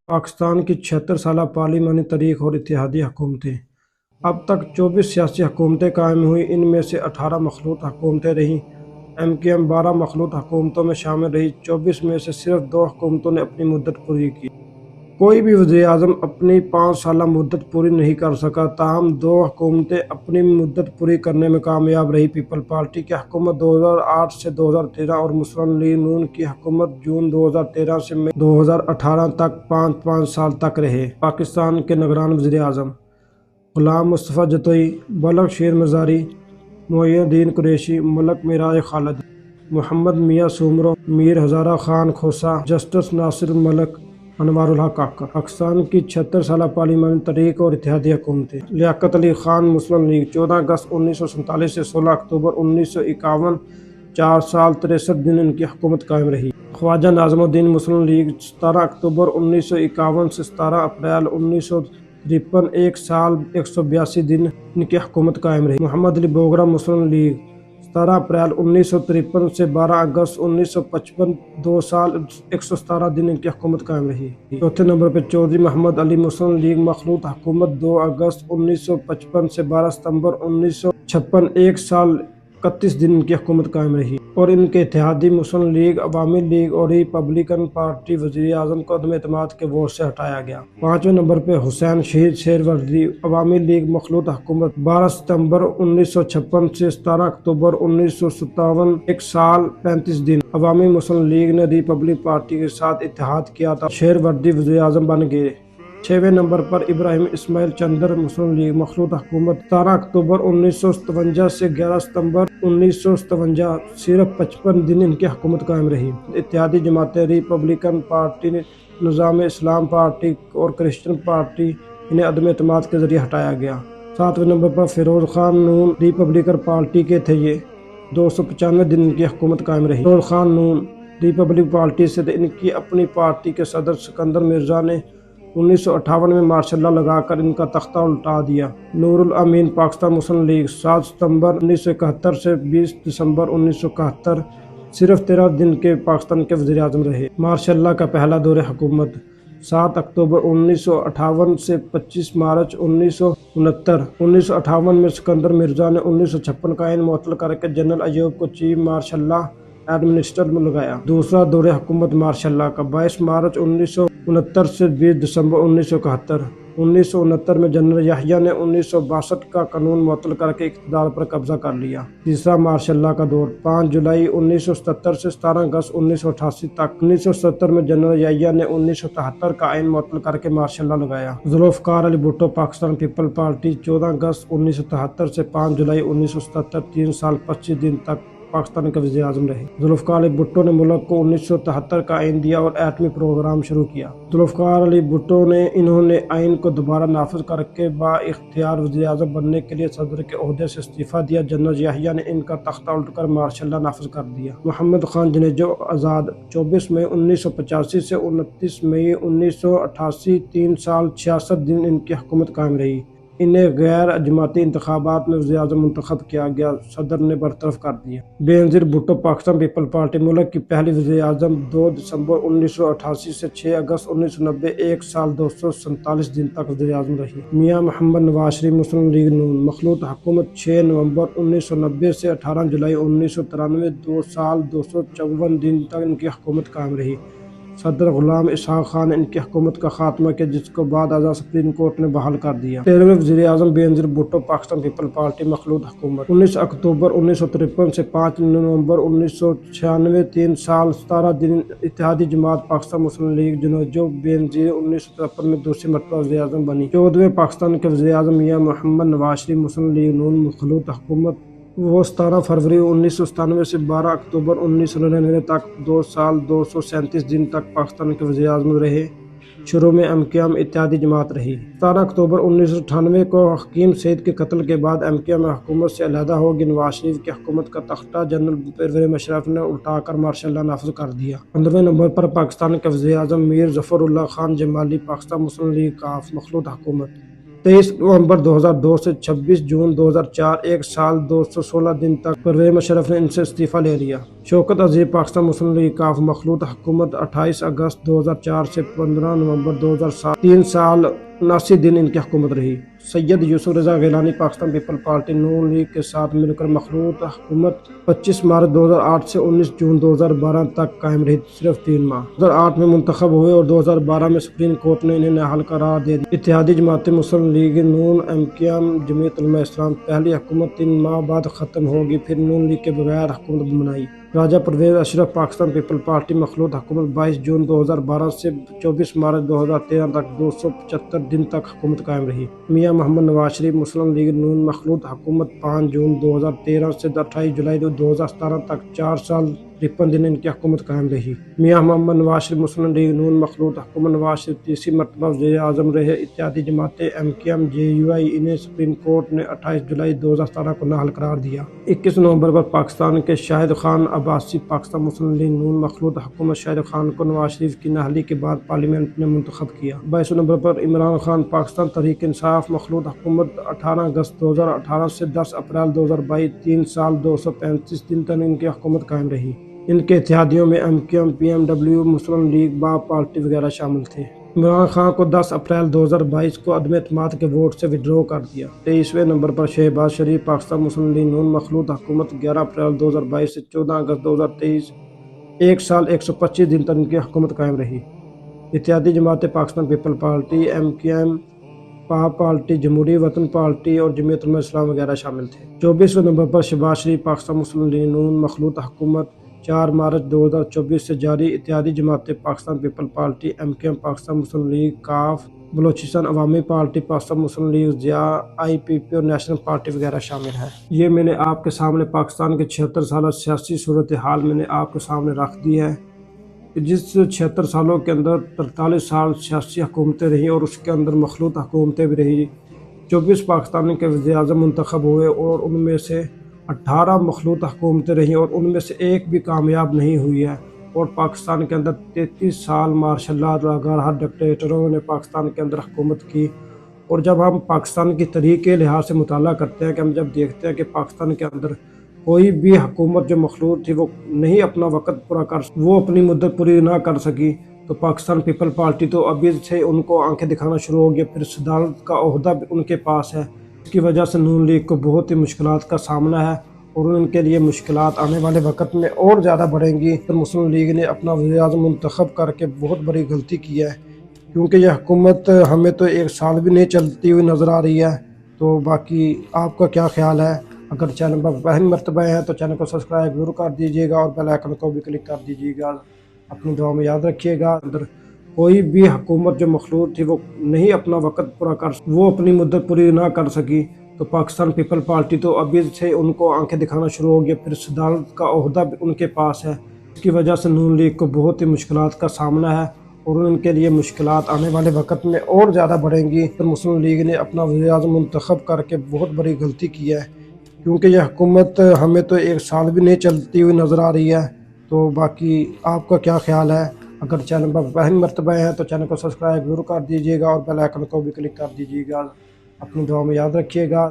پاکستان کی 76 سالہ پارلیمانی تاریخ اور اتحادی حکومتیں۔ اب تک 24 سیاسی حکومتیں قائم ہوئیں، ان میں سے 18 مخلوط حکومتیں رہیں۔ MKM 12 مخلوط حکومتوں میں شامل رہی۔ 24 میں سے صرف 2 حکومتوں نے اپنی مدت پوری کی۔ کوئی بھی وزیر اعظم اپنی 5 سالہ مدت پوری نہیں کر سکا، تاہم 2 حکومتیں اپنی مدت پوری کرنے میں کامیاب رہی۔ پیپل پارٹی کی حکومت 2008 سے 2013 اور مسلم لیگ نون کی حکومت جون 2013 سے مئی 2018 تک 5 سال تک رہے۔ پاکستان کے نگران وزیر اعظم: غلام مصطفیٰ جتوئی، بلخ شیر مزاری، معین الدین قریشی، ملک معراج خالدی، محمد میاں سومرو، میر ہزارہ خان کھوسہ، جسٹس ناصر الملک، انوار الحق کاکڑ۔ پاکستان کی 76 سالہ پارلیمانی تاریخ اور اتحادی حکومتیں۔ لیاقت علی خان، مسلم لیگ، 14 اگست 1947 سے 16 اکتوبر 1951، 4 سال 63 دن ان کی حکومت قائم رہی۔ خواجہ ناظم الدین، مسلم لیگ، 17 اکتوبر 1951 سے 17 اپریل 1953، 1 سال 182 دن ان کی حکومت قائم رہی۔ محمد علی بوگرہ، مسلم لیگ، 17 اپریل 1953 سے 12 اگست 1955، 2 سال 117 دن ان کی حکومت قائم رہی۔ چوتھے نمبر پر چودھری محمد علی، مسلم لیگ، مخلوط حکومت، 2 اگست 1955 سے 12 ستمبر 1956، 1 سال 31 دن ان کی حکومت قائم رہی، اور ان کے اتحادی مسلم لیگ، عوامی لیگ اور ریپبلکن پارٹی وزیر اعظم کو عدم اعتماد کے ووٹ سے ہٹایا گیا۔ پانچویں نمبر پہ حسین شہید شیروردی، عوامی لیگ، مخلوط حکومت، 12 ستمبر 1956 سے 17 اکتوبر 1957، 1 سال 35 دن۔ عوامی مسلم لیگ نے ریپبلکن پارٹی کے ساتھ اتحاد کیا تھا، شیروردی وزیر اعظم بن گئے۔ چھویں نمبر پر ابراہیم اسماعیل چندر، مسلم لیگ، مخلوط حکومت، 17 اکتوبر 1957 سے 11 ستمبر 1957، صرف 55 دن ان کی حکومت قائم رہی۔ اتحادی جماعتیں: ریپبلکن پارٹی، نظام اسلام پارٹی اور کرسچن پارٹی، انہیں عدم اعتماد کے ذریعے ہٹایا گیا۔ 7ویں نمبر پر فیروز خان نون، ریپبلکن پارٹی کے تھے یہ، 295 دن ان کی حکومت قائم رہی۔ فیروز خان نون ریپبلکن پارٹی سے تھے، ان کی اپنی پارٹی کے صدر سکندر مرزا نے 1958 میں مارشل لا لگا کر ان کا تختہ الٹا دیا۔ نور الامین، پاکستان مسلم لیگ، 7 ستمبر 1971 سے 20 دسمبر 1971، صرف 13 دن کے پاکستان کے وزیر اعظم رہے۔ مارشل لا کا پہلا دور حکومت، 7 اکتوبر 1958 سے 25 مارچ 1969۔ 1958 میں سکندر مرزا نے 1956 کا آئین معطل کر کے جنرل ایوب کو چیف مارشل لا ایڈمنسٹریٹر میں لگایا۔ دوسرا دور حکومت مارشل لا کا، 22 مارچ 1969 سے 20 دسمبر 1971۔ 1969 میں جنرل یحییٰ نے 1962 کا قانون معطل کر کے اقتدار پر قبضہ کر لیا۔ تیسرا مارشل لا کا دور، 5 جولائی 1977 سے 17 اگست 1988 تک۔ 1970 میں جنرل یحییٰ نے 1973 کا آئین معطل کر کے مارشل لا لگایا۔ ذوالفقار علی بھٹو، پاکستان پیپل پارٹی، 14 اگست 1973 سے 5 جولائی 1977، 3 سال 25 دن تک پاکستان کے وزیر اعظم رہے۔ ذوالفقار علی بھٹو نے ملک کو 1973 کا آئین دیا اور ایٹمی پروگرام شروع کیا۔ ذوالفقار علی بھٹو نے انہوں نے آئین کو دوبارہ نافذ کر کے با اختیار وزیر اعظم بننے کے لیے صدر کے عہدے سے استعفیٰ دیا۔ جنرل یحییٰ نے ان کا تختہ الٹ کر مارشل لا نافذ کر دیا۔ محمد خان جنیجو آزاد، 24 مئی 1985 سے 29 مئی 1988، 3 سال 66 دن ان کی حکومت قائم رہی۔ انہیں غیر جماعتی انتخابات میں وزیر اعظم منتخب کیا گیا، صدر نے برطرف کر دیا۔ بینظیر بھٹو، پاکستان پیپل پارٹی، ملک کی پہلی وزیر اعظم، 2 دسمبر 1988 سے 6 اگست 1990، 1 سال 247 دن تک وزیر اعظم رہی۔ میاں محمد نواز شریف، مسلم لیگ نون، مخلوط حکومت، 6 نومبر 1990 سے 18 جولائی 1993، 2 سال 254 دن تک ان کی حکومت قائم رہی۔ صدر غلام اسحاق خان نے ان کی حکومت کا خاتمہ کیا، جس کو بعد ازاں سپریم کورٹ نے بحال کر دیا۔ 13ویں وزیر اعظم بینظیر بھٹو، پاکستان پیپل پارٹی، مخلوط حکومت، 19 اکتوبر 1953 سے 5 نومبر 1996، 3 سال 17 دن۔ اتحادی جماعت پاکستان مسلم لیگ، جنیجو بینظیر 1953 میں دوسری مرتبہ وزیر اعظم بنی۔ 14ویں پاکستان کے وزیر اعظم میاں محمد نواز شریف، مسلم لیگ نون، مخلوط حکومت، وہ 17 فروری 1997 سے 12 اکتوبر 1999 تک 2 سال 237 دن تک پاکستان کے وزیر اعظم رہے۔ شروع میں MKM اتحادی جماعت رہی۔ 17 اکتوبر 1998 کو حکیم سعید کے قتل کے بعد MKM حکومت سے علیحدہ ہوگی۔ نواز شریف کی حکومت کا تختہ جنرل پرویز مشرف نے الٹا کر مارشل لا نافذ کر دیا۔ 15ویں نمبر پر پاکستان کے وزیر اعظم میر ظفر اللہ خان جمالی، پاکستان مسلم لیگ، کاف، مخلوط حکومت، 23 نومبر 2002 سے 26 جون 2004 ایک سال 216 دن تک پرویز مشرف نے ان سے استعفیٰ لے لیا۔ شوکت عزیز پاکستان مسلم لیگ کاف مخلوط حکومت 28 اگست 2004 سے 15 نومبر 2007 3 سال 79 دن ان کی حکومت رہی۔ سید یوسف رضا گیلانی پاکستان پیپل پارٹی نون لیگ کے ساتھ مل کر مخلوط حکومت 25 مارچ 2008 سے 19 جون 2012 تک قائم رہی، صرف 3 ماہ۔ 2008 میں منتخب ہوئے اور 2012 میں سپریم کورٹ نے انہیں نااہل قرار دے دیا۔ اتحادی جماعت مسلم لیگ نون، MKM، جمعیت علماء اسلام پہلی حکومت 3 ماہ بعد ختم ہوگی، پھر نون لیگ کے بغیر حکومت بنائی۔ راجہ پرویز اشرف پاکستان پیپل پارٹی مخلوط حکومت 22 جون 2012 سے 24 مارچ 2013 تک 275 دن تک حکومت قائم رہی۔ میاں محمد نواز شریف مسلم لیگ نون مخلوط حکومت 5 جون 2013 سے 28 جولائی 2017 تک 4 سال 53 دن ان کی حکومت قائم رہی۔ میاں محمد نواز شریف مسلم لیگ نون مخلوط حکومت نواز شریف تیسری مرتبہ وزیر اعظم رہے۔ اتحادی جماعت MKM JUI انہیں سپریم کورٹ نے 28 جولائی 2017 کو نااہل قرار دیا۔ 21 نومبر پر پاکستان کے شاہد خان عباسی پاکستان مسلم لیگ نون مخلوط حکومت شاہد خان کو نواز شریف کی نااہلی کے بعد پارلیمنٹ نے منتخب کیا۔ 22 نومبر پر عمران خان پاکستان تحریک انصاف مخلوط حکومت 18 اگست 2018 سے 10 اپریل 2022 3 سال 235 دن تک ان کی حکومت قائم رہی۔ ان کے اتحادیوں میں MKM، PMW، مسلم لیگ باب پارٹی وغیرہ شامل تھے۔ عمران خان کو 10 اپریل 2022 کو عدم اعتماد کے ووٹ سے وڈرا کر دیا۔ 23 نومبر پر شہباز شریف پاکستان مسلم لیگ نون مخلوط حکومت 11 اپریل 2022 سے 14 اگست 2023 ایک سال 125 دن تک ان کی حکومت قائم رہی۔ اتحادی جماعت پاکستان پیپل پارٹی، MKM، پاپ پارٹی، جمہوری وطن پارٹی اور جمعیت علماء اسلام وغیرہ شامل تھے۔ 24 نومبر پر شہباز شریف پاکستان مسلم لیگ نون مخلوط حکومت 4 مارچ 2024 سے جاری۔ اتحادی جماعت پاکستان پیپل پارٹی، MKM، پاکستان مسلم لیگ کاف، بلوچستان عوامی پارٹی، پاکستان مسلم لیگ ضیاء، IPP اور نیشنل پارٹی وغیرہ شامل ہیں۔ یہ میں نے آپ کے سامنے پاکستان کے 76 سالہ سیاسی صورتحال میں نے آپ کے سامنے رکھ دی ہے کہ جس 76 سالوں کے اندر 43 سال سیاسی حکومتیں رہیں اور اس کے اندر مخلوط حکومتیں بھی رہیں۔ 24 پاکستان کے وزیر اعظم منتخب ہوئے اور ان میں سے 18 مخلوط حکومتیں رہیں اور ان میں سے ایک بھی کامیاب نہیں ہوئی ہے، اور پاکستان کے اندر 33 سال ماشاء اللہ لگاتار ڈکٹیٹروں نے پاکستان کے اندر حکومت کی۔ اور جب ہم پاکستان کی تاریخ کے لحاظ سے مطالعہ کرتے ہیں کہ ہم جب دیکھتے ہیں کہ پاکستان کے اندر کوئی بھی حکومت جو مخلوط تھی وہ نہیں اپنا وقت پورا وہ اپنی مدت پوری نہ کر سکی، تو پاکستان پیپل پارٹی تو ابھی سے ان کو آنکھیں دکھانا شروع ہو گیا، پھر صدارت کا عہدہ بھی ان کے پاس ہے۔ اس کی وجہ سے نون لیگ کو بہت ہی مشکلات کا سامنا ہے اور ان کے لیے مشکلات آنے والے وقت میں اور زیادہ بڑھیں گی۔ مسلم لیگ نے اپنا وزیر اعظم منتخب کر کے بہت بڑی غلطی کی ہے، کیونکہ یہ حکومت ہمیں تو ایک سال بھی نہیں چلتی ہوئی نظر آ رہی ہے۔ تو باقی آپ کا کیا خیال ہے؟ اگر چینل پر پہلی مرتبہ ہے تو چینل کو سبسکرائب ضرور کر دیجیے گا اور بیل آئیکن کو بھی کلک کر دیجیے گا۔ اپنی دعا میں یاد رکھیے گا، اندر کوئی بھی حکومت جو مخلوط تھی وہ نہیں اپنا وقت پورا وہ اپنی مدت پوری نہ کر سکی، تو پاکستان پیپل پارٹی تو ابھی سے ان کو آنکھیں دکھانا شروع ہو گیا، پھر صدارت کا عہدہ بھی ان کے پاس ہے۔ اس کی وجہ سے نون لیگ کو بہت ہی مشکلات کا سامنا ہے اور ان کے لیے مشکلات آنے والے وقت میں اور زیادہ بڑھیں گی۔ مسلم لیگ نے اپنا وزیر اعظم منتخب کر کے بہت بڑی غلطی کی ہے، کیونکہ یہ حکومت ہمیں تو ایک سال بھی نہیں چلتی ہوئی نظر آ رہی ہے۔ تو باقی آپ کا کیا خیال ہے؟ اگر چینل پر پہلی مرتبہ ہے تو چینل کو سبسکرائب ضرور کر دیجیے گا اور بیل آئیکن کو بھی کلک کر دیجیے گا۔ اپنی دعا میں یاد رکھیے گا۔